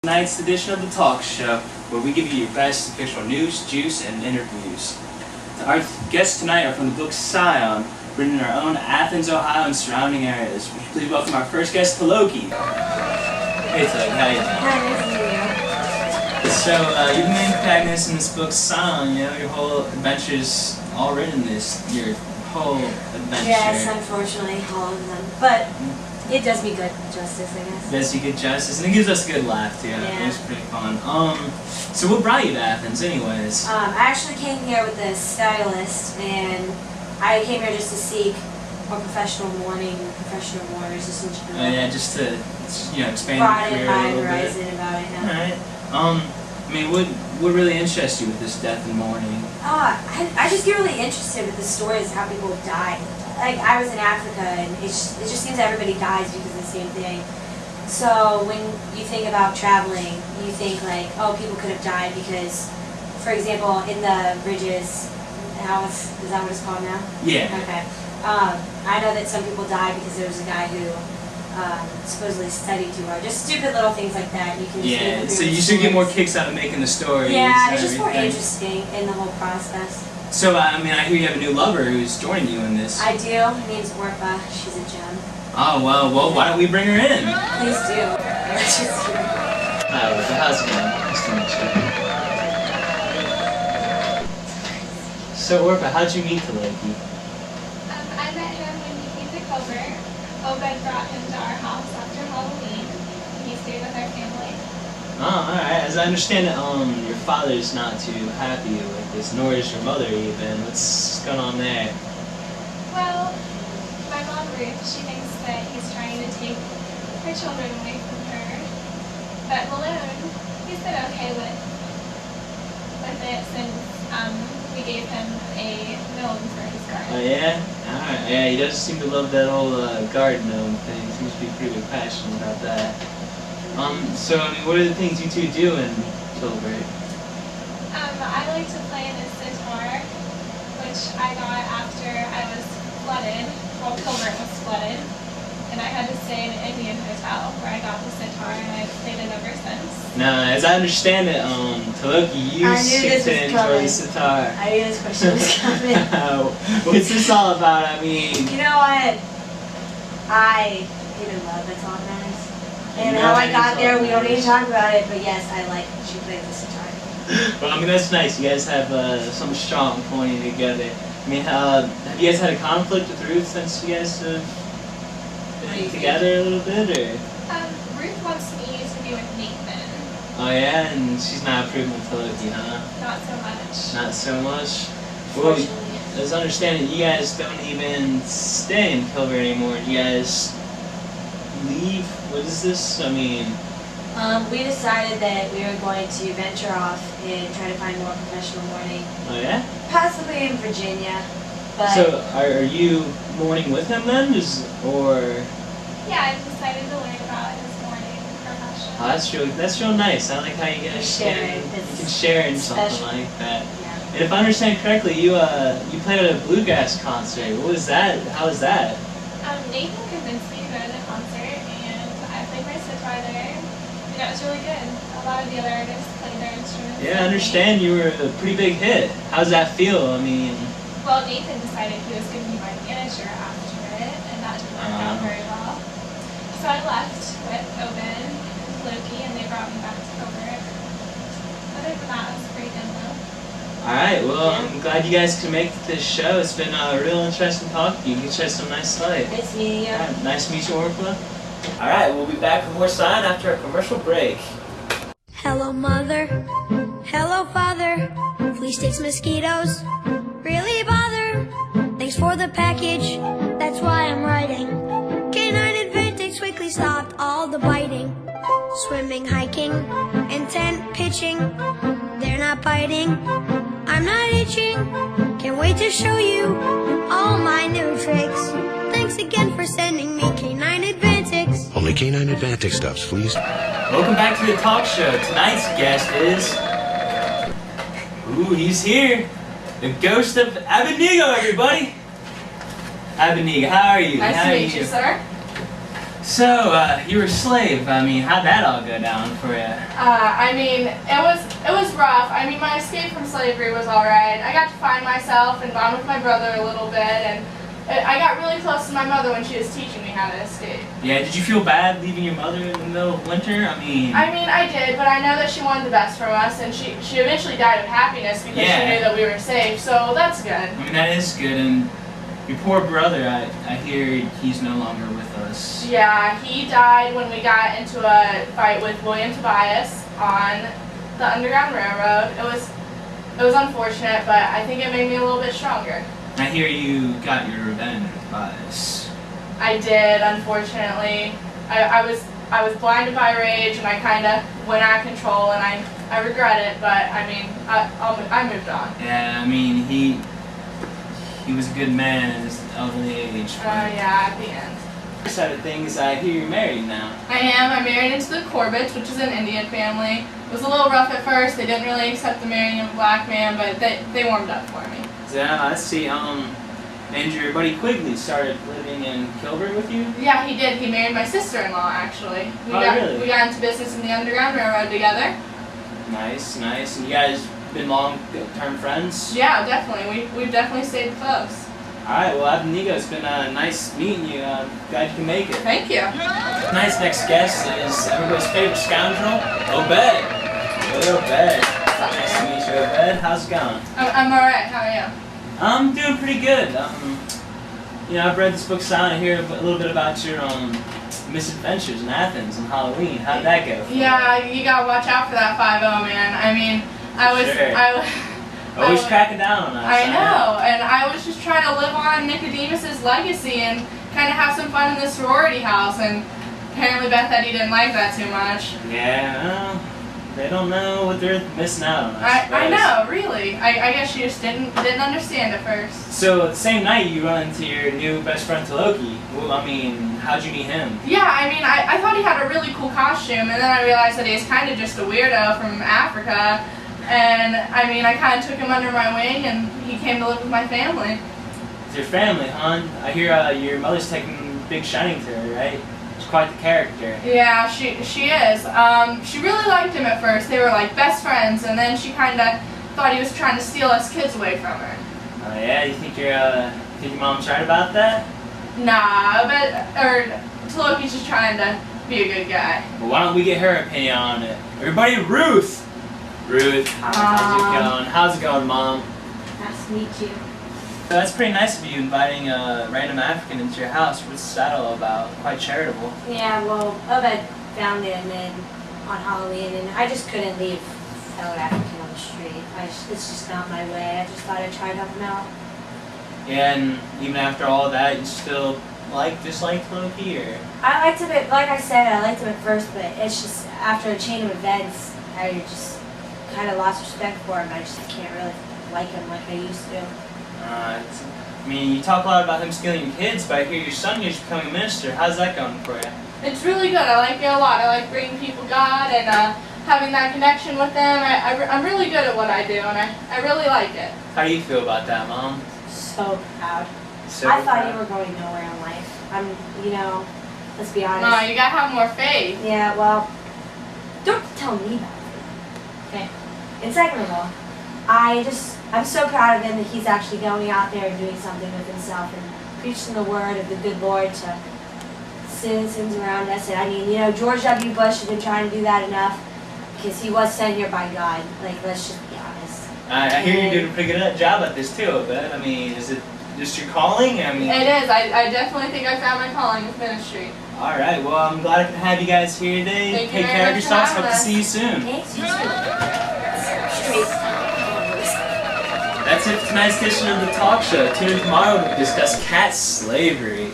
Tonight's edition of the talk show, where we give you your best official news, juice, and interviews. Our guests tonight are from the book Cion, written in our own Athens, Ohio, and surrounding areas. Would you please welcome our first guest, Taloki. Hey, Taloki, how you doing? Hi, nice to meet you. So, you're the main protagonist in this book, Cion. You know, your whole adventure's all written in this. Your whole adventure. Yes, unfortunately, all of them. But it does me good justice, I guess. It does you good justice, and it gives us a good laugh too. Yeah. It was pretty fun. So what brought you to Athens, anyways? I actually came here with a stylist, and I came here just to seek more professional mourners, just in general. Oh yeah, just to expand broaden your career my a little bit. horizon about it. Yeah. All right. I mean, what really interests you with this death and mourning? I just get really interested with the stories of how people die. Like, I was in Africa, and it just seems that everybody dies because of the same thing. So when you think about traveling, you think like, oh, people could have died because, for example, in the bridges, is that what it's called now? Yeah. Okay. I know that some people died because there was a guy who supposedly studied too hard. Just stupid little things like that. You can just Yeah. So you should get more kicks out of making the stories. Yeah, and it's just more everything. interesting in the whole process. So I mean, I hear you have a new lover who's joining you in this. I do. Her name's Orpha. She's a gem. Oh well, why don't we bring her in? Please do. She's here. Hi, Orpha. How's it going? Nice to meet you. So Orpha, how'd you meet Taloki? I met him when he came to Covert. Obed brought him to our house after Halloween. He stayed with our family. Oh, alright. As I understand it, your father's not too happy with this, nor is your mother even. What's going on there? Well, my mom Ruth, she thinks that he's trying to take her children away from her. But Malone, he's been okay with it since we gave him a gnome for his garden. Oh yeah? Alright. Yeah, he does seem to love that old garden gnome thing. Seems to be pretty passionate about that. So, I mean, what are the things you two do in Covert? I like to play the sitar, which I got after I was flooded. Well, Covert was flooded. And I had to stay in an Indian hotel where I got the sitar, and I've played it ever since. Now, as I understand it, Taloki, you seem to enjoy the sitar. I knew this question was coming. What's this all about? I mean... You know what? I even love that's all that matters. And how I got there, we don't even talk about it, but yes, I like that she played the sitar. Well, I mean, that's nice. You guys have something strong pulling you together. I mean, have you guys had a conflict with Ruth since you guys have been together a little bit, or? Ruth wants me to be with Nathan. Oh yeah, and she's not approving of Taloki, huh? Not so much. Not so much? Well, as I understand it, you guys don't even stay in Covert anymore. You guys leave? What is this? I mean... we decided that we were going to venture off and try to find more professional mourning. Oh yeah? Possibly in Virginia, but... So, are you mourning with him then? Or... Yeah, I've decided to learn about his mourning profession. Oh, that's real nice. I like how you guys can share in something like that. Yeah. And if I understand correctly, you played at a bluegrass concert. What was that? How was that? Nathan convinced me to go to the concert, and I played my sitar there. And it was really good. A lot of the other artists played their instruments. Yeah, I understand you were a pretty big hit. How does that feel? I mean... Well, Nathan decided he was going to be my manager after it, and that didn't work out very well. So I left with Obed and Loki, and they brought me back to Covert. Other than that, it was pretty good though. Alright, well, I'm glad you guys could make this show. It's been a real interesting talk to you. You can shed some nice light. Nice meeting you. Right, nice to meet you, Orpha. Alright, we'll be back with more Cion after a commercial break. Hello, mother. Hello, father. Flea sticks, mosquitoes really bother. Thanks for the package. That's why I'm writing. Canine Advantix quickly stopped all the biting. Swimming, hiking, and tent pitching. They're not biting. I'm not itching. Can't wait to show you all my new tricks. Thanks again for sending me Canine Advantix. Only Canine Advantix stuffs, please. Welcome back to the talk show. Tonight's guest is... Ooh, he's here. The ghost of Abednego, everybody. Abednego, how are you? Nice to meet you, sir. So, you were a slave. I mean, how'd that all go down for you? I mean, it was rough. I mean, my escape from slavery was alright. I got to find myself and bond with my brother a little bit, and I got really close to my mother when she was teaching me how to escape. Yeah, did you feel bad leaving your mother in the middle of winter? I mean, I did, but I know that she wanted the best from us, and she eventually died of happiness because she knew that we were safe, so that's good. I mean, that is good, and your poor brother, I hear he's no longer with us. Yeah, he died when we got into a fight with William Tobias on the Underground Railroad. It was unfortunate, but I think it made me a little bit stronger. I hear you got your revenge with Bias. I did, unfortunately. I was blinded by rage, and I kind of went out of control, and I regret it, but I mean, I moved on. Yeah, I mean, he was a good man at his elderly age. Yeah, at the end. Side of things, I hear you're married now. I am. I'm married into the Corbetts, which is an Indian family. It was a little rough at first. They didn't really accept the marrying of a black man, but they warmed up for me. Yeah, I see. And your buddy Quigley started living in Kilburn with you? Yeah, he did. He married my sister-in-law, actually. Really? We got into business in the Underground Railroad together. Nice. And you guys been long-term friends? Yeah, definitely. We've definitely stayed close. Alright, well, Abednego, it's been nice meeting you. Glad you can make it. Thank you. Nice. Next guest is everybody's favorite scoundrel, Obed. Hey, Obed. Nice to meet you, Obed. How's it going? I'm alright. How are you? I'm doing pretty good. I've read this book, Cion. I hear a little bit about your misadventures in Athens on Halloween. How'd that go? Yeah, you gotta watch out for that 5-0, man. I mean, Always cracking down on us. I know, and I was just trying to live on Nicodemus's legacy and kind of have some fun in the sorority house, and apparently Beth Eddie didn't like that too much. Yeah, well, they don't know what they're missing out on. I know, really. I guess she just didn't understand at first. So the same night you run into your new best friend Taloki. Well, I mean, how'd you meet him? Yeah, I mean, I thought he had a really cool costume, and then I realized that he was kind of just a weirdo from Africa. And I mean, I kind of took him under my wing, and he came to live with my family. It's your family, huh? I hear your mother's taking big shining to her, right? She's quite the character. Yeah, she is. She really liked him at first. They were like best friends, and then she kind of thought he was trying to steal us kids away from her. Oh yeah, you think your mom's right about that? Nah, Taloki's just trying to be a good guy. Well, why don't we get her opinion on it? Everybody, Ruth! Ruth, how's it going? How's it going, Mom? Nice to meet you. That's pretty nice of you inviting a random African into your house. What's that all about? Quite charitable. Yeah, well, Obed found him on Halloween, and I just couldn't leave fellow African on the street. It's just not my way. I just thought I'd try to help him out. Yeah, and even after all that, you still disliked Loki, or? I liked him like I said, I liked him at first, but it's just after a chain of events, I just kind of lost respect for him. I just can't really like him like I used to. I mean, you talk a lot about him stealing your kids, but I hear your son is becoming a minister. How's that going for you? It's really good. I like it a lot. I like bringing people God and having that connection with them. I'm really good at what I do, and I really like it. How do you feel about that, Mom? So proud. So I thought proud. you were going nowhere in life. Let's be honest. No, you gotta have more faith. Yeah, well, don't tell me about it. Okay. And second of all, I'm so proud of him that he's actually going out there and doing something with himself and preaching the word of the good Lord to citizens around us. And I mean, George W. Bush has been trying to do that enough because he was sent here by God. Like, let's just be honest. I hear you're doing a pretty good job at this too, but I mean, is it just your calling? I mean, it is. I definitely think I found my calling with ministry. All right. Well, I'm glad I could have you guys here today. Thank you Take very care of much for yourselves. having Hope to us. see you soon. Thanks, you too. Straight. That's it for tonight's edition of the talk show. Tune in tomorrow to discuss cat slavery.